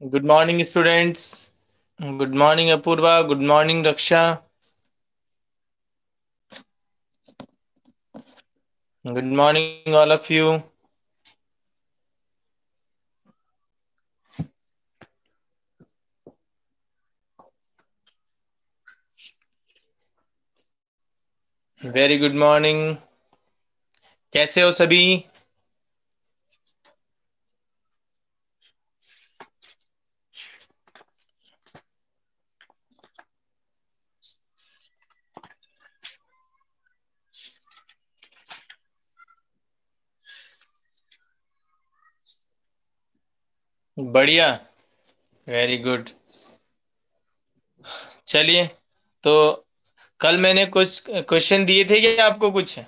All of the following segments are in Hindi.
Good morning students. Good morning Apoorva, good morning Raksha. Good morning all of you. Very good morning. कैसे हो सभी? बढ़िया। Very good. चलिए, तो कल मैंने कुछ क्वेश्चन दिए थे क्या आपको कुछ?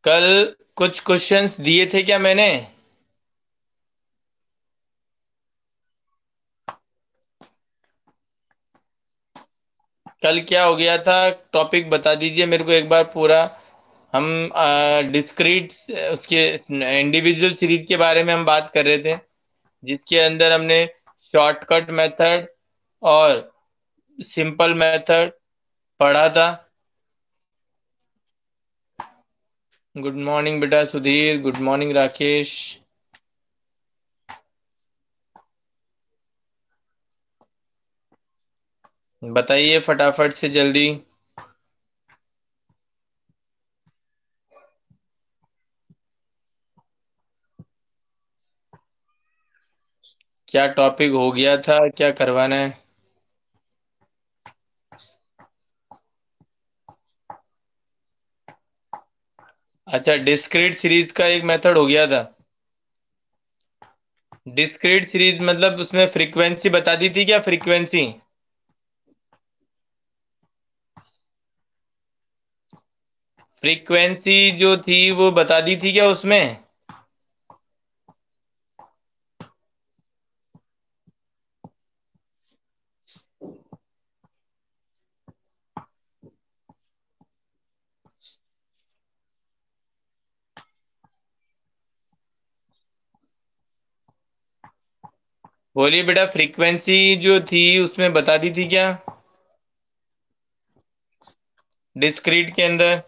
कल कुछ क्वेश्चंस दिए थे क्या मैंने? कल क्या हो गया था? टॉपिक बता दीजिए मेरे को एक बार पूरा। हम डिस्क्रीट उसके इंडिविजुअल सीरीज के बारे में हम बात कर रहे थे, जिसके अंदर हमने शॉर्टकट मेथड और सिंपल मेथड पढ़ा था। गुड मॉर्निंग बेटा सुधीर, गुड मॉर्निंग राकेश। बताइए फटाफट से जल्दी। क्या टॉपिक हो गया था, क्या करवाना है? अच्छा, डिस्क्रीट सीरीज का एक मेथड हो गया था। डिस्क्रीट सीरीज मतलब उसमें फ्रीक्वेंसी बता दी थी क्या? फ्रीक्वेंसी फ्रीक्वेंसी जो थी वो बता दी थी क्या उसमें? बोलिए बेटा, फ्रीक्वेंसी जो थी उसमें बता दी थी क्या डिस्क्रीट के अंदर?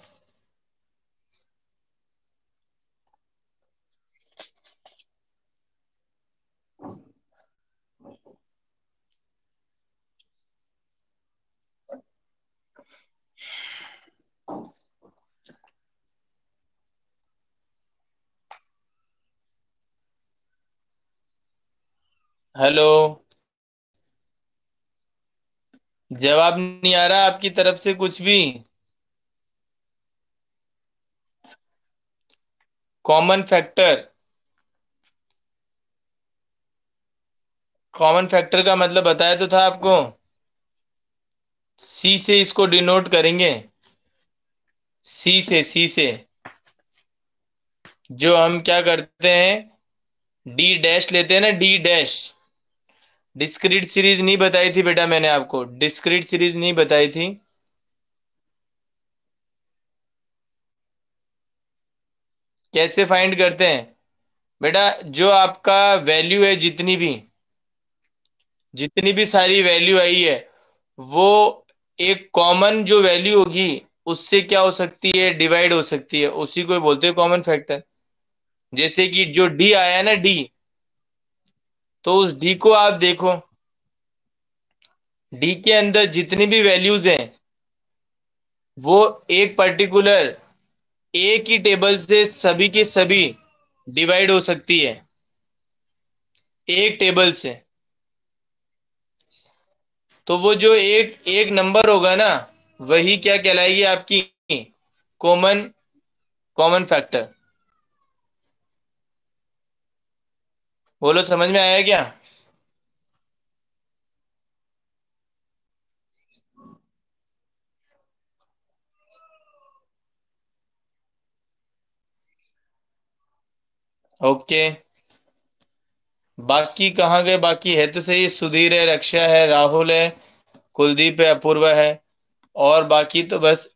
हेलो। जवाब नहीं आ रहा आपकी तरफ से कुछ भी? Common factor. कॉमन फैक्टर का मतलब बताया तो था आपको। सी से इसको डिनोट करेंगे। सी से जो हम क्या करते हैं, डी डैश लेते हैं ना, डी डैश। डिस्क्रीट सीरीज नहीं बताई थी बेटा मैंने आपको, डिस्क्रीट सीरीज नहीं बताई थी। कैसे फाइंड करते हैं बेटा? जो आपका वैल्यू है, जितनी भी सारी वैल्यू आई है, वो एक कॉमन जो वैल्यू होगी उससे क्या हो सकती है, डिवाइड हो सकती है, उसी को बोलते हैं कॉमन फैक्टर। जैसे कि जो डी आया ना, डी, तो उस डी को आप देखो, डी के अंदर जितनी भी वैल्यूज हैं वो एक पर्टिकुलर एक ही टेबल से सभी के सभी डिवाइड हो सकती है, एक टेबल से। तो वो जो एक एक नंबर होगा ना, वही क्या कहलाएगी आपकी? Common common factor. बोलो, समझ में आया क्या? ओके। बाकी कहाँ गए? बाकी है तो सही, सुधीर है, रक्षा है, राहुल है, कुलदीप है, अपूर्वा है, और बाकी तो बस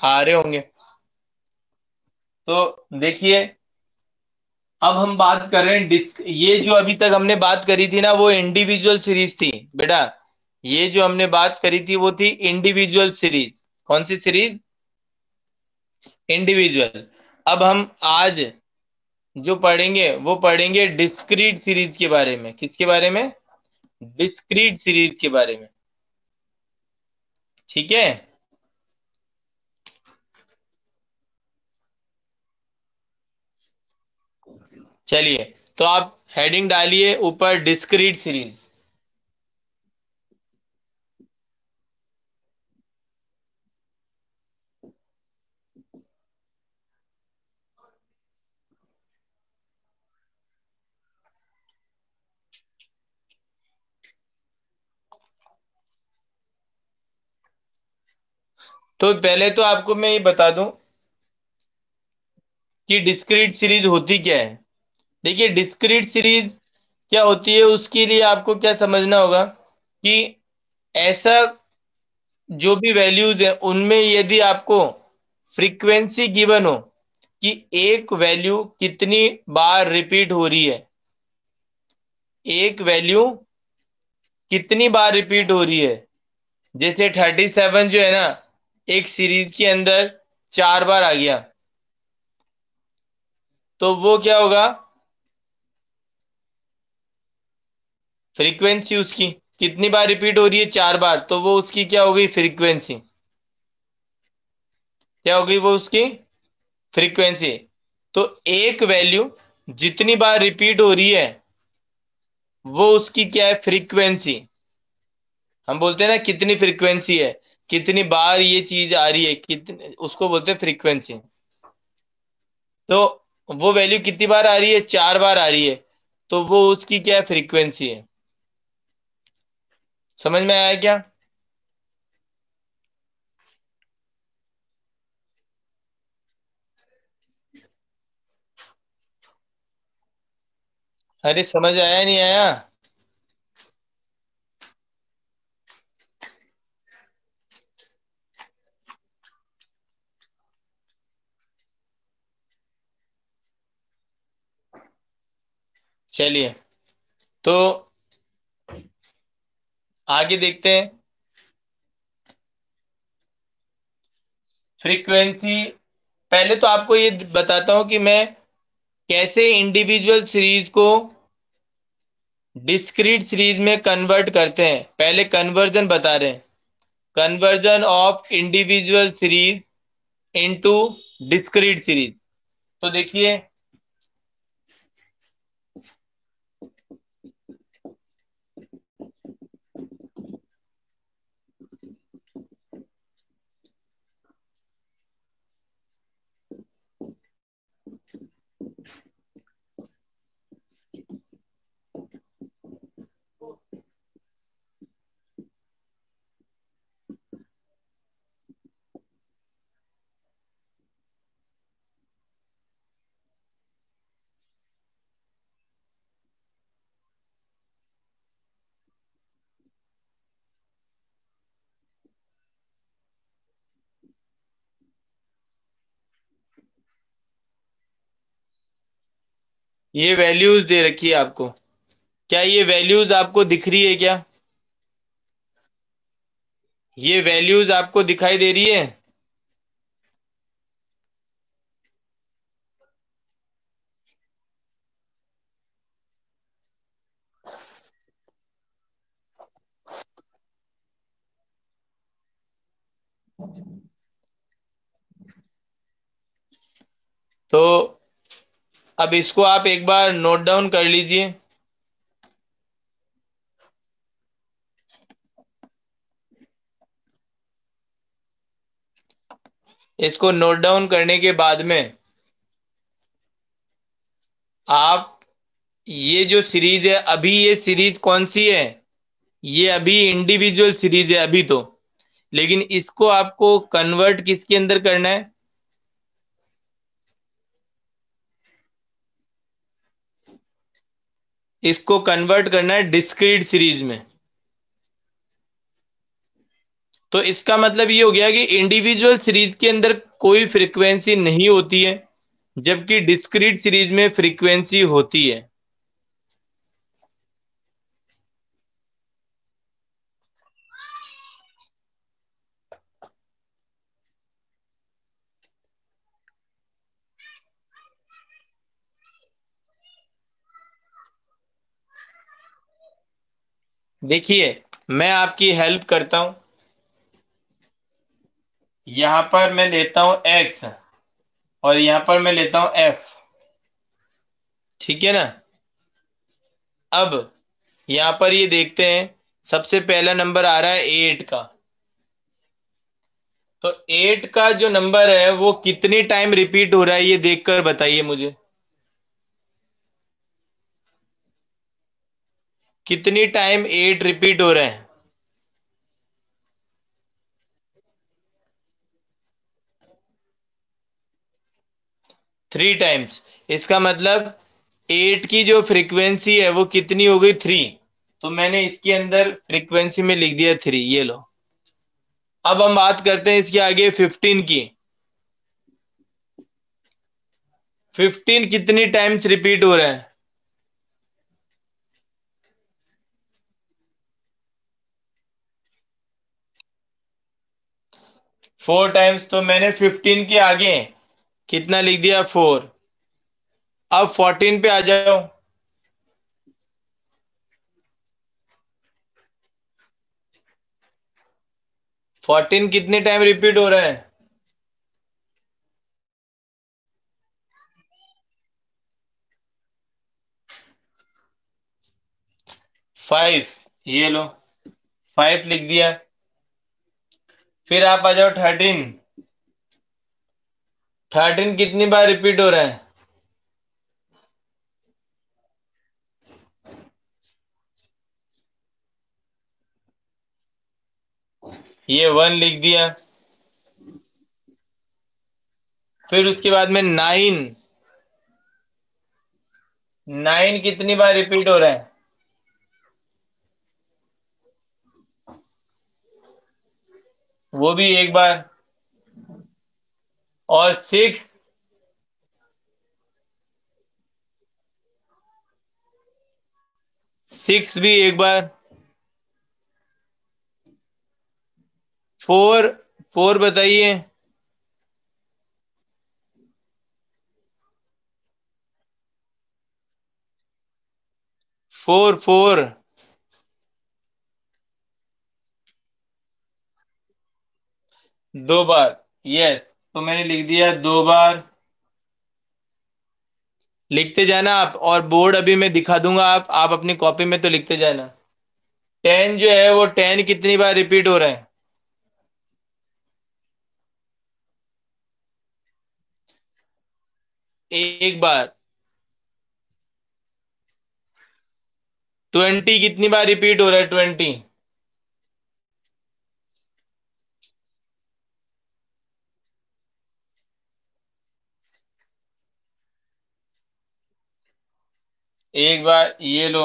आ रहे होंगे। तो देखिए, अब हम बात कर रहे हैं डिस्क। ये जो अभी तक हमने बात करी थी ना, वो इंडिविजुअल सीरीज थी बेटा। ये जो हमने बात करी थी वो थी इंडिविजुअल सीरीज। कौन सी सीरीज? इंडिविजुअल। अब हम आज जो पढ़ेंगे वो पढ़ेंगे डिस्क्रीट सीरीज के बारे में। किसके बारे में? डिस्क्रीट सीरीज के बारे में। ठीक है। चलिए, तो आप हेडिंग डालिए ऊपर, डिस्क्रीट सीरीज। तो पहले तो आपको मैं ये बता दूं कि डिस्क्रीट सीरीज होती क्या है। देखिए, डिस्क्रीट सीरीज क्या होती है, उसके लिए आपको क्या समझना होगा कि ऐसा जो भी वैल्यूज है उनमें यदि आपको फ्रीक्वेंसी गिवन हो कि एक वैल्यू कितनी बार रिपीट हो रही है, एक वैल्यू कितनी बार रिपीट हो रही है। जैसे 37 जो है ना, एक सीरीज के अंदर 4 बार आ गया, तो वो क्या होगा? फ्रीक्वेंसी उसकी कितनी बार रिपीट हो रही है, 4 बार, तो वो उसकी क्या हो गई? फ्रीक्वेंसी। क्या हो गई वो उसकी? फ्रीक्वेंसी। तो एक वैल्यू जितनी बार रिपीट हो रही है वो उसकी क्या है? फ्रीक्वेंसी। हम बोलते हैं ना कितनी फ्रीक्वेंसी है, कितनी बार ये चीज आ रही है, कितने, उसको बोलते हैं फ्रीक्वेंसी। तो वो वैल्यू कितनी बार आ रही है? 4 बार आ रही है, तो वो उसकी क्या है? फ्रीक्वेंसी है। समझ में आया क्या? अरे समझ आया नहीं आया? चलिए, तो आगे देखते हैं। फ्रीक्वेंसी, पहले तो आपको ये बताता हूं कि मैं कैसे इंडिविजुअल सीरीज को डिस्क्रीट सीरीज में कन्वर्ट करते हैं। पहले कन्वर्जन बता रहे हैं, conversion of individual series into discrete series. तो देखिए, ये वैल्यूज दे रखी है आपको। क्या ये वैल्यूज आपको दिख रही है क्या? ये वैल्यूज आपको दिखाई दे रही है? तो अब इसको आप एक बार नोट डाउन कर लीजिए। इसको नोट डाउन करने के बाद में आप, ये जो सीरीज है अभी, ये सीरीज कौन सी है? ये अभी इंडिविजुअल सीरीज है अभी तो। लेकिन इसको आपको कन्वर्ट किसके अंदर करना है? इसको कन्वर्ट करना है डिस्क्रीट सीरीज में। तो इसका मतलब ये हो गया कि इंडिविजुअल सीरीज के अंदर कोई फ्रीक्वेंसी नहीं होती है, जबकि डिस्क्रीट सीरीज में फ्रीक्वेंसी होती है। देखिए, मैं आपकी हेल्प करता हूं। यहां पर मैं लेता हूं एक्स, और यहां पर मैं लेता हूं एफ। ठीक है ना। अब यहां पर ये देखते हैं, सबसे पहला नंबर आ रहा है 8 का। तो 8 का जो नंबर है वो कितनी टाइम रिपीट हो रहा है, ये देखकर बताइए मुझे। कितनी टाइम 8 रिपीट हो रहा है? 3 टाइम्स। इसका मतलब 8 की जो फ्रीक्वेंसी है वो कितनी हो गई? 3। तो मैंने इसके अंदर फ्रीक्वेंसी में लिख दिया 3, ये लो। अब हम बात करते हैं इसके आगे 15 की। 15 कितनी टाइम्स रिपीट हो रहा है? 4 टाइम्स। तो मैंने 15 के आगे कितना लिख दिया? 4। अब 14 पे आ जाओ। 14 कितने टाइम रिपीट हो रहा है? 5। ये लो, 5 लिख दिया। फिर आप आ जाओ 13। 13 कितनी बार रिपीट हो रहा है? ये 1 लिख दिया। फिर उसके बाद में 9। 9 कितनी बार रिपीट हो रहा है? वो भी एक बार। और 6। 6 भी एक बार। 4। 4 बताइए। 4। 4 2 बार। यस। तो मैंने लिख दिया 2 बार। लिखते जाना आप, और बोर्ड अभी मैं दिखा दूंगा, आप अपनी कॉपी में तो लिखते जाना। 10 जो है वो 10 कितनी बार रिपीट हो रहा है? एक बार। 20 कितनी बार रिपीट हो रहा है? 20। एक बार। ये लो।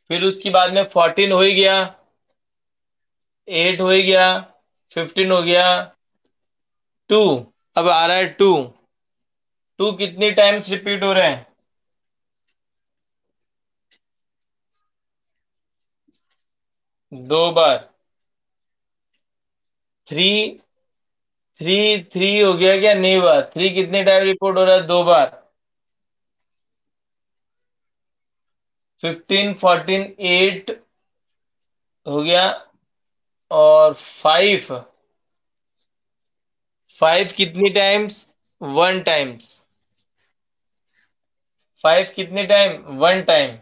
फिर उसके बाद में 14 हो ही गया, 8 हो ही गया, 15 हो गया, 2। अब आ रहा है 2। 2 कितनी टाइम्स रिपीट हो रहा है? 2 बार। 3। 3। 3 हो गया क्या? नहीं हुआ। 3 कितने टाइम रिपोर्ट हो रहा है? 2 बार। 15, 14, 8 हो गया। और 5। 5 कितनी टाइम्स? 1 टाइम्स। 5 कितने टाइम? 1 टाइम।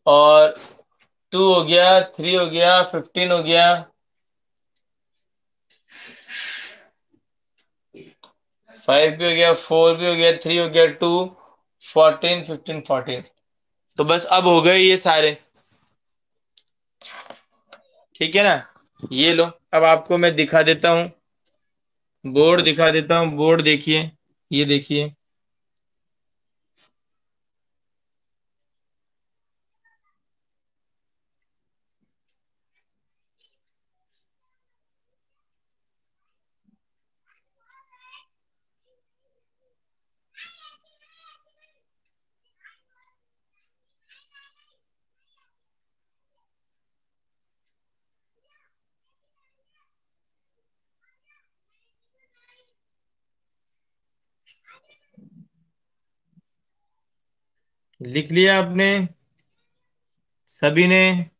और 2 हो गया, 3 हो गया, 15 हो गया, 5 भी हो गया, 4 भी हो गया, 3 हो गया, 2, 14, 15, 14। तो बस अब हो गए ये सारे। ठीक है ना। ये लो, अब आपको मैं दिखा देता हूँ, बोर्ड दिखा देता हूँ, बोर्ड देखिए, ये देखिए। लिख लिया आपने सभी ने?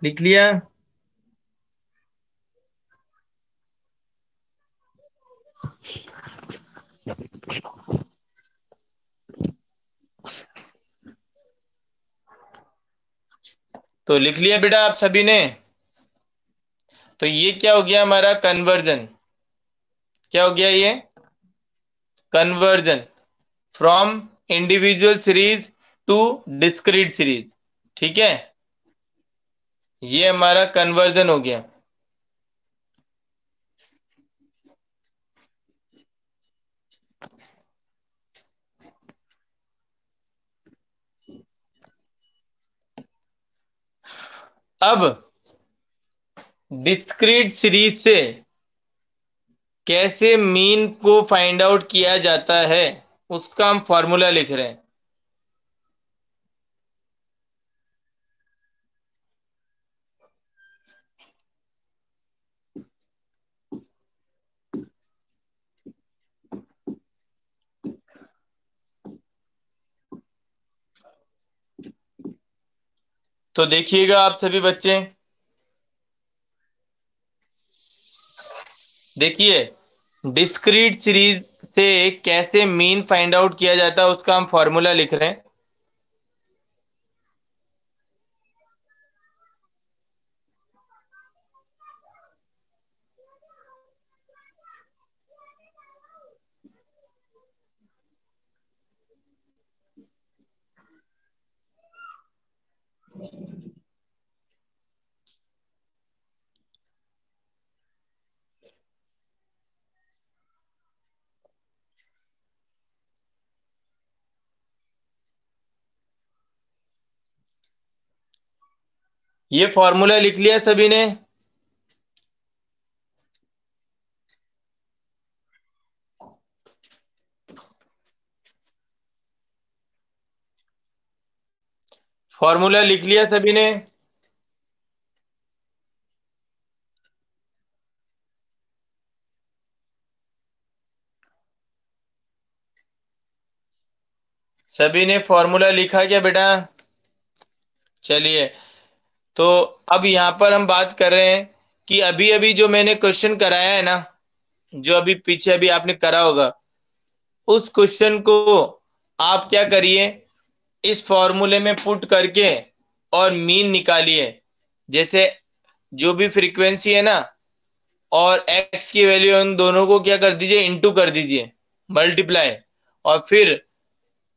लिख लिया? तो लिख लिया बेटा आप सभी ने? तो ये क्या हो गया हमारा कन्वर्जन? क्या हो गया ये? Conversion from individual series to discrete series. ठीक है, ये हमारा कन्वर्जन हो गया। अब डिस्क्रीट सीरीज से कैसे मीन को फाइंड आउट किया जाता है, उसका हम फॉर्मूला लिख रहे हैं। तो देखिएगा आप सभी बच्चे, देखिए, डिस्क्रीट सीरीज से कैसे मीन फाइंड आउट किया जाता है उसका हम फॉर्मूला लिख रहे हैं। ये फॉर्मूला लिख लिया सभी ने? फॉर्मूला लिख लिया सभी ने? सभी ने फॉर्मूला लिखा क्या बेटा? चलिए, तो अब यहां पर हम बात कर रहे हैं कि अभी अभी जो मैंने क्वेश्चन कराया है ना, जो अभी पीछे अभी आपने करा होगा, उस क्वेश्चन को आप क्या करिए, इस फॉर्मूले में पुट करके और मीन निकालिए। जैसे जो भी फ्रीक्वेंसी है ना और एक्स की वैल्यू, उन दोनों को क्या कर दीजिए, इनटू कर दीजिए, मल्टीप्लाई, और फिर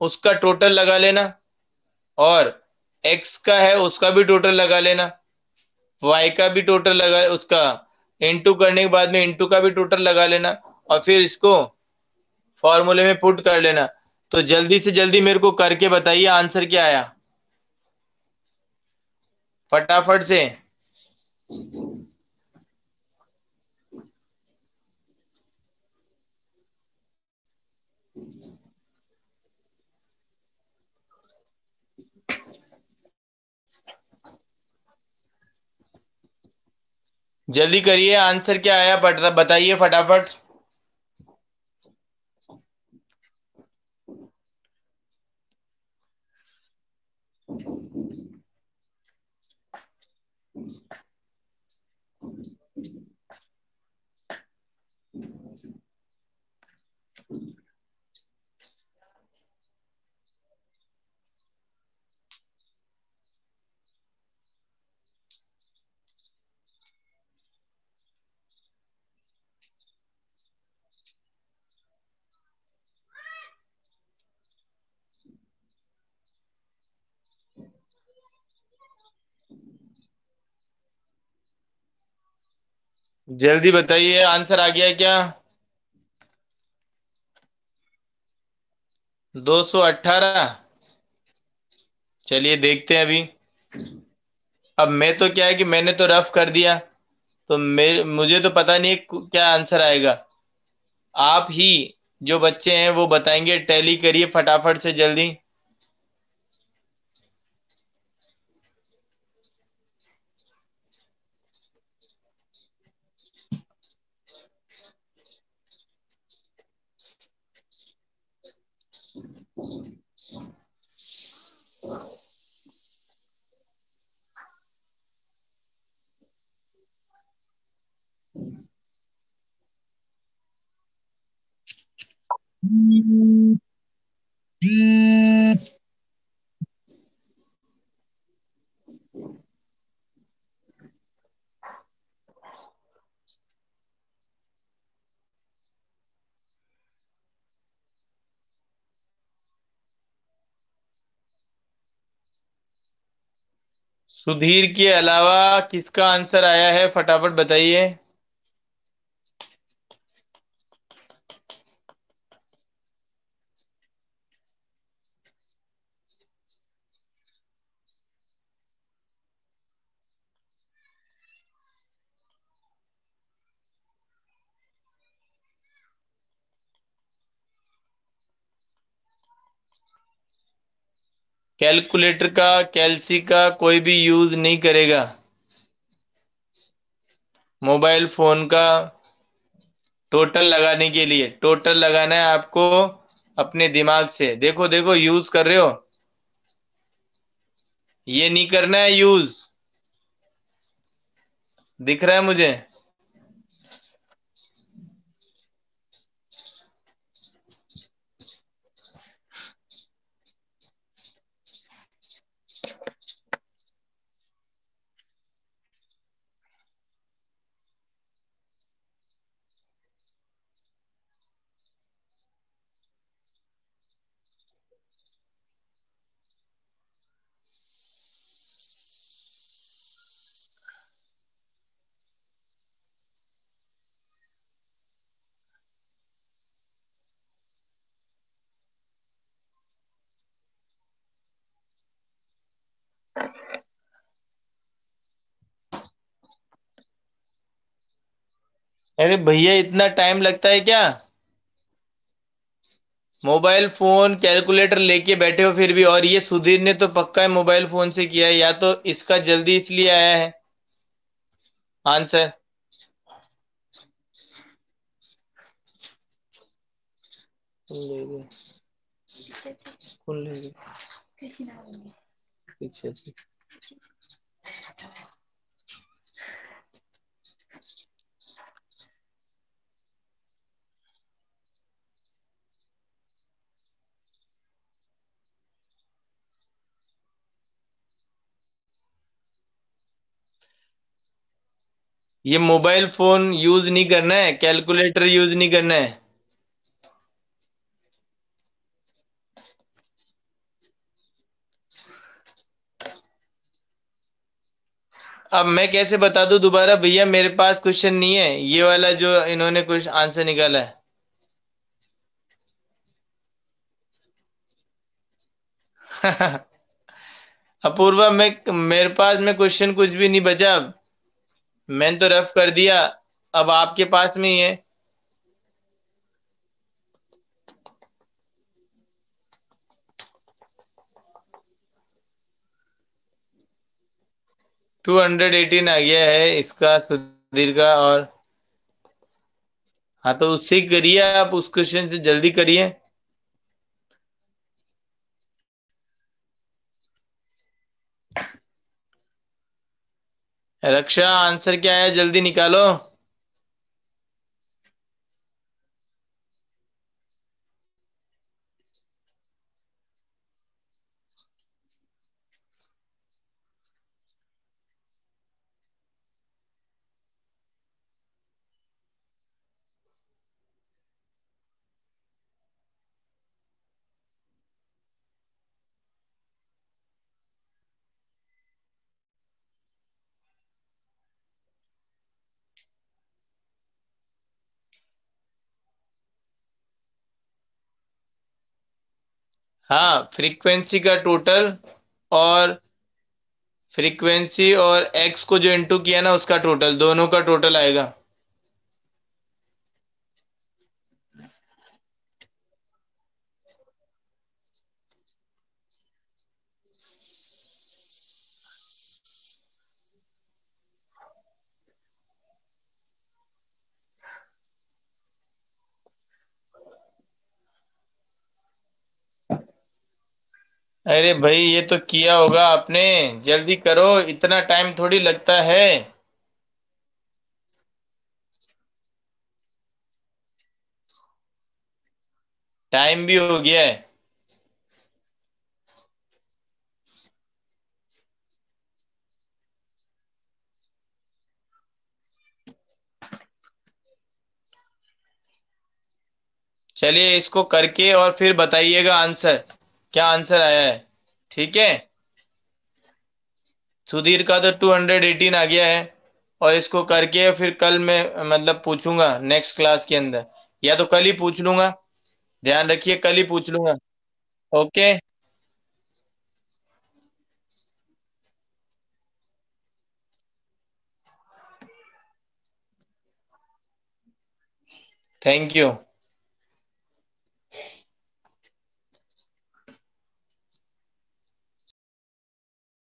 उसका टोटल लगा लेना, और एक्स का है उसका भी टोटल लगा लेना, वाई का भी टोटल लगा उसका, इनटू करने के बाद में इनटू का भी टोटल लगा लेना, और फिर इसको फॉर्मूले में पुट कर लेना। तो जल्दी से जल्दी मेरे को करके बताइए आंसर क्या आया, फटाफट से। जल्दी करिए, आंसर क्या आया बताइए फटाफट। जल्दी बताइए, आंसर आ गया क्या? 218। चलिए देखते हैं अभी। अब मैं तो क्या है कि मैंने तो रफ कर दिया, तो मुझे तो पता नहीं है क्या आंसर आएगा। आप ही जो बच्चे हैं वो बताएंगे, टैली करिए फटाफट से जल्दी। सुधीर के अलावा किसका आंसर आया है, फटाफट बताइए। कैलकुलेटर का, कैलसी का कोई भी यूज नहीं करेगा। मोबाइल फोन का टोटल लगाने के लिए, टोटल लगाना है आपको अपने दिमाग से। देखो देखो, यूज कर रहे हो, ये नहीं करना है यूज। दिख रहा है मुझे। अरे भैया, इतना टाइम लगता है क्या? मोबाइल फोन कैलकुलेटर लेके बैठे हो फिर भी। और ये सुधीर ने तो पक्का है मोबाइल फोन से किया है, या तो इसका जल्दी इसलिए आया है आंसर। ले ले, कौन ले ले? पीछे से। ये मोबाइल फोन यूज नहीं करना है, कैलकुलेटर यूज नहीं करना है। अब मैं कैसे बता दूं दोबारा भैया, मेरे पास क्वेश्चन नहीं है ये वाला जो इन्होंने कुछ आंसर निकाला है। अपूर्वा, मैं मेरे पास में क्वेश्चन कुछ भी नहीं बचा अब। मैंने तो रफ कर दिया, अब आपके पास में ही है। 218 आ गया है इसका, सुधीर का। और हाँ, तो उससे ही करिए, आप उस क्वेश्चन से जल्दी करिए। रक्षा, आंसर क्या है, जल्दी निकालो। हाँ, फ्रीक्वेंसी का टोटल, और फ्रीक्वेंसी और एक्स को जो इंटू किया ना उसका टोटल, दोनों का टोटल आएगा। अरे भाई, ये तो किया होगा आपने। जल्दी करो, इतना टाइम थोड़ी लगता है। टाइम भी हो गया है। चलिए, इसको करके और फिर बताइएगा आंसर, क्या आंसर आया है। ठीक है। सुधीर का तो 218 आ गया है। और इसको करके फिर कल मैं मतलब पूछूंगा नेक्स्ट क्लास के अंदर, या तो कल ही पूछ लूंगा। ध्यान रखिए, कल ही पूछ लूंगा। ओके। Thank you.